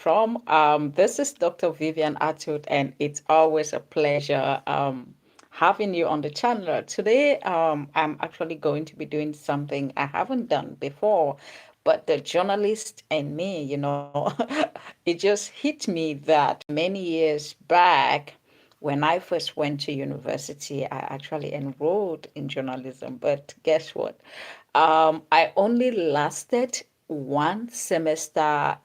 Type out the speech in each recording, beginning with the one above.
from. This is Dr. Vivian Atud, and it's always a pleasure having you on the channel. Today, I'm actually going to be doing something I haven't done before, but the journalist and me, it just hit me that many years back, when I first went to university, I actually enrolled in journalism. But guess what? I only lasted one semester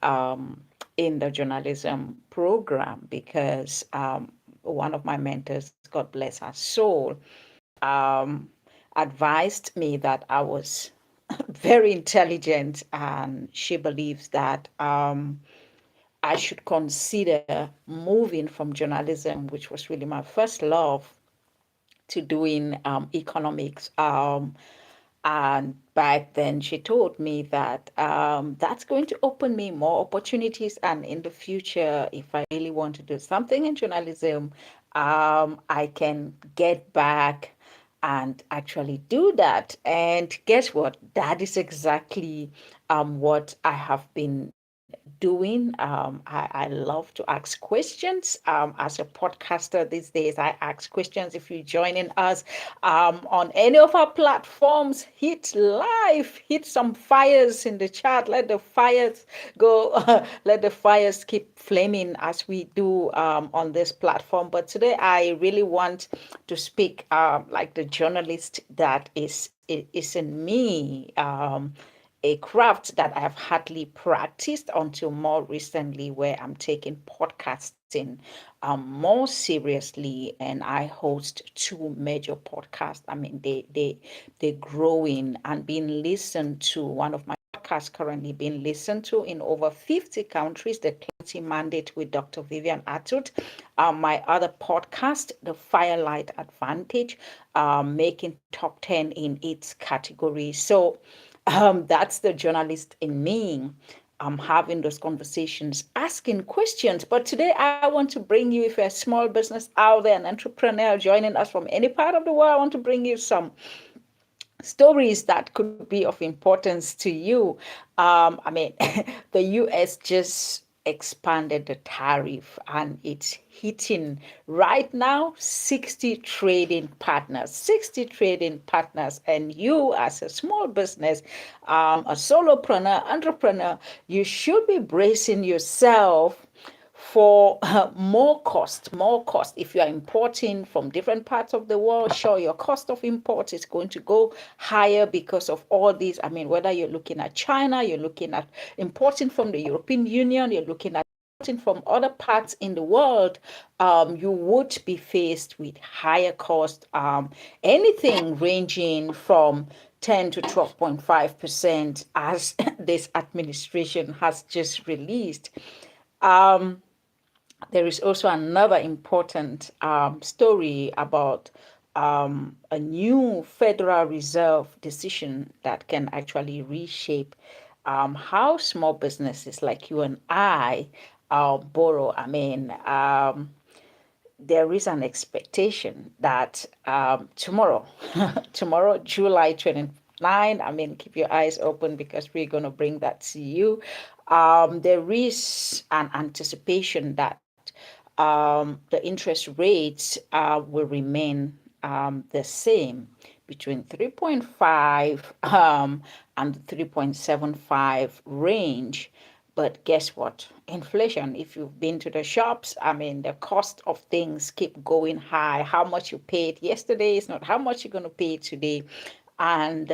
in the journalism program because one of my mentors, God bless her soul, um, advised me that I was very intelligent, and she believes that I should consider moving from journalism, which was really my first love, to doing economics. And back then, she told me that that's going to open me more opportunities. And in the future, if I really want to do something in journalism, I can get back and actually do that. And guess what? That is exactly what I have been doing. I love to ask questions. As a podcaster these days, I ask questions. If you're joining us on any of our platforms, hit live, hit some fires in the chat. Let the fires go, let the fires keep flaming as we do on this platform. But today, I really want to speak like the journalist that is in me. A craft that I've hardly practiced until more recently, where I'm taking podcasting more seriously, and I host two major podcasts. I mean, they're growing and being listened to. One of my podcasts currently being listened to in over 50 countries. The Clarity Mandate with Dr. Vivian Atud. My other podcast, the Firelight Advantage, making top 10 in its category. So that's the journalist in me. Having those conversations, asking questions. But today, I want to bring you, if you're a small business out there, an entrepreneur joining us from any part of the world, I want to bring you some stories that could be of importance to you. I mean, the US just expanded the tariff, and it's hitting right now 60 trading partners, 60 trading partners. And you, as a small business, a solopreneur, entrepreneur, you should be bracing yourself for more cost. If you are importing from different parts of the world, sure, your cost of import is going to go higher because of all these. I mean, whether you're looking at China, you're looking at importing from the European Union, you're looking at importing from other parts in the world, you would be faced with higher cost, anything ranging from 10 to 12.5%, as this administration has just released. There is also another important story about a new Federal Reserve decision that can actually reshape how small businesses like you and I borrow. I mean, there is an expectation that tomorrow, tomorrow, July 29, I mean, keep your eyes open because we're going to bring that to you. There is an anticipation that the interest rates will remain the same between 3.5 and 3.75 range. But guess what? Inflation, if you've been to the shops, I mean, the cost of things keep going high. How much you paid yesterday is not how much you're going to pay today. And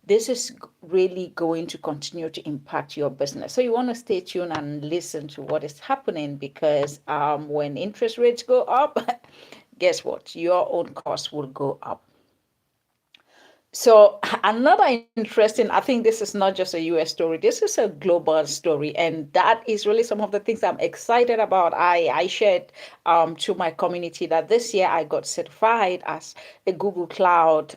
this is really going to continue to impact your business. So you want to stay tuned and listen to what is happening, because when interest rates go up, guess what? Your own costs will go up. So another interesting, I think this is not just a US story, this is a global story. And that is really some of the things I'm excited about. I shared to my community that this year I got certified as a Google Cloud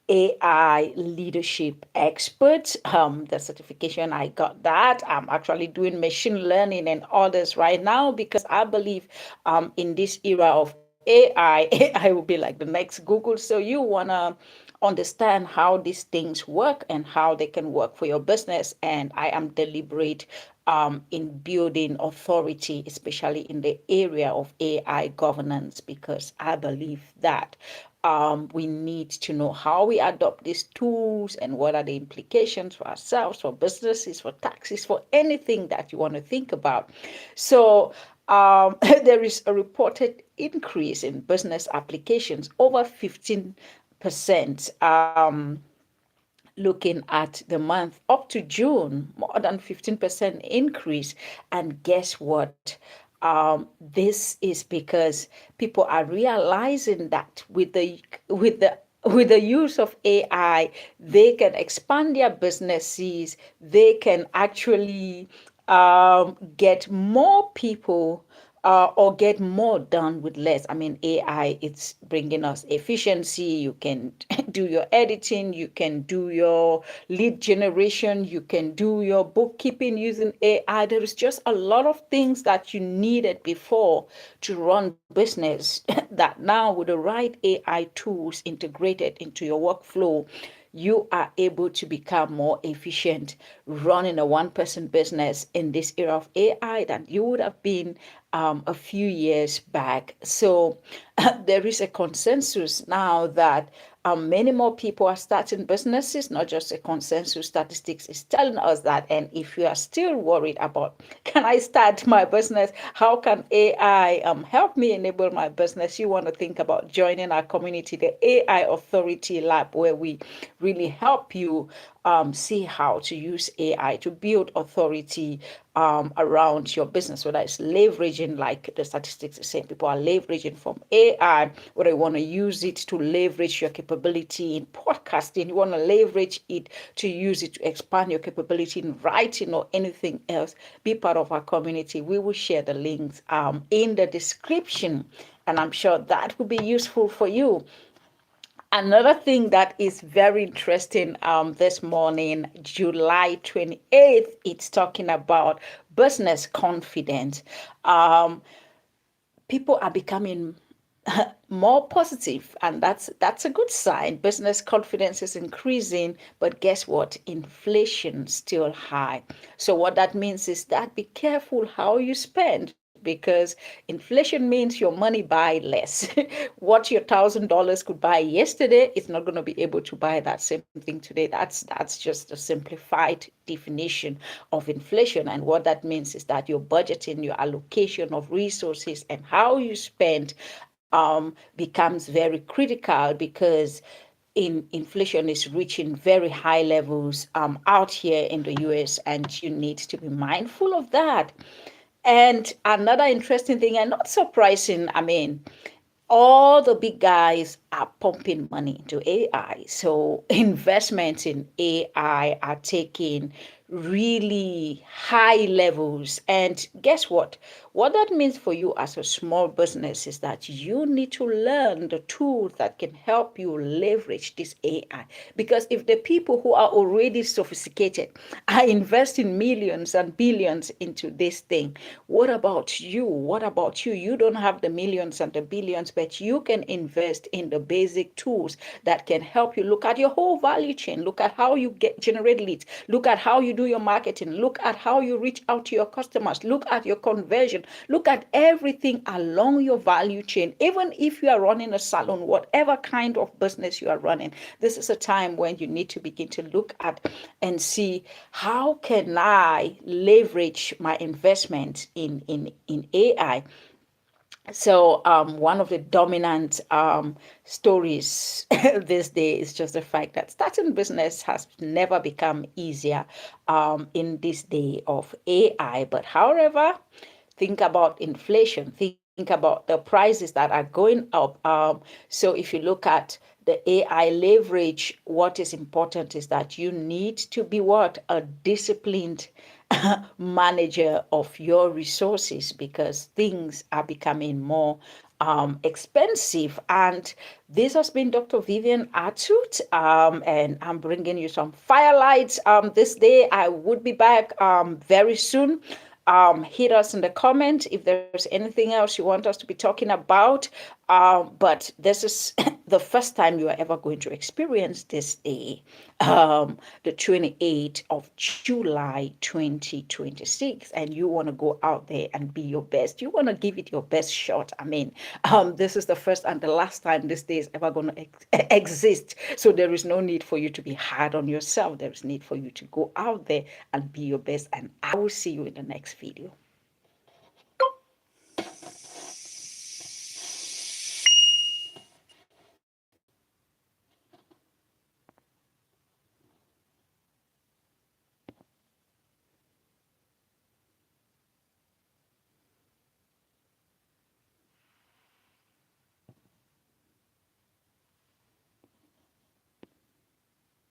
AI leadership expert. The certification, I got that. I'm actually doing machine learning and others right now because I believe in this era of AI, AI will be like the next Google. So you want to understand how these things work and how they can work for your business. And I am deliberate in building authority, especially in the area of AI governance, because I believe that we need to know how we adopt these tools and what are the implications for ourselves, for businesses, for taxes, for anything that you want to think about. So there is a reported increase in business applications over 15%. Looking at the month up to June, more than 15% increase. And guess what? This is because people are realizing that with the use of AI, they can expand their businesses. They can actually get more people or get more done with less. I mean, AI, it's bringing us efficiency. You can do your editing, you can do your lead generation, you can do your bookkeeping using AI. There is just a lot of things that you needed before to run business that now with the right AI tools integrated into your workflow, you are able to become more efficient running a one-person business in this era of AI than you would have been a few years back. So there is a consensus now that many more people are starting businesses, not just a consensus. Statistics is telling us that. And if you are still worried about, can I start my business? How can AI help me enable my business? You want to think about joining our community, the AI Authority Lab, where we really help you see how to use AI to build authority around your business, whether it's leveraging, like the statistics are saying, people are leveraging from AI, whether you want to use it to leverage your capability in podcasting, you want to leverage it to use it to expand your capability in writing or anything else, be part of our community. We will share the links in the description, and I'm sure that will be useful for you. Another thing that is very interesting this morning, July 28th, it's talking about business confidence. Um, People are becoming more positive, and that's a good sign. Business confidence is increasing, but guess what? Inflation still high. So what that means is that be careful how you spend, because inflation means your money buy less. What your $1,000 could buy yesterday is not going to be able to buy that same thing today. That's just a simplified definition of inflation. And what that means is that your budgeting, your allocation of resources, and how you spend becomes very critical, because inflation is reaching very high levels out here in the US, and you need to be mindful of that. And another interesting thing, and not surprising, I mean, all the big guys are pumping money into AI. So investments in AI are taking really high levels. And guess what? What that means for you as a small business is that you need to learn the tools that can help you leverage this AI. Because if the people who are already sophisticated are investing millions and billions into this thing, what about you? What about you? You don't have the millions and the billions, but you can invest in the basic tools that can help you look at your whole value chain, look at how you generate leads, look at how you do your marketing, look at how you reach out to your customers, look at your conversion, look at everything along your value chain. Even if you are running a salon, whatever kind of business you are running, this is a time when you need to begin to look at and see, how can I leverage my investment in AI? So one of the dominant stories this day is just the fact that starting business has never become easier in this day of AI. But however, think about inflation, think about the prices that are going up. So if you look at the AI leverage, what is important is that you need to be what? A disciplined manager of your resources, because things are becoming more expensive. And this has been Dr. Vivian Atud, and I'm bringing you some firelights this day. I would be back very soon. Hit us in the comment if there's anything else you want us to be talking about. But this is the first time you are ever going to experience this day. the 28th of July 2026, and you want to go out there and be your best. You want to give it your best shot. I mean, this is the first and the last time this day is ever going to exist. So there is no need for you to be hard on yourself. There is need for you to go out there and be your best. And I will see you in the next video.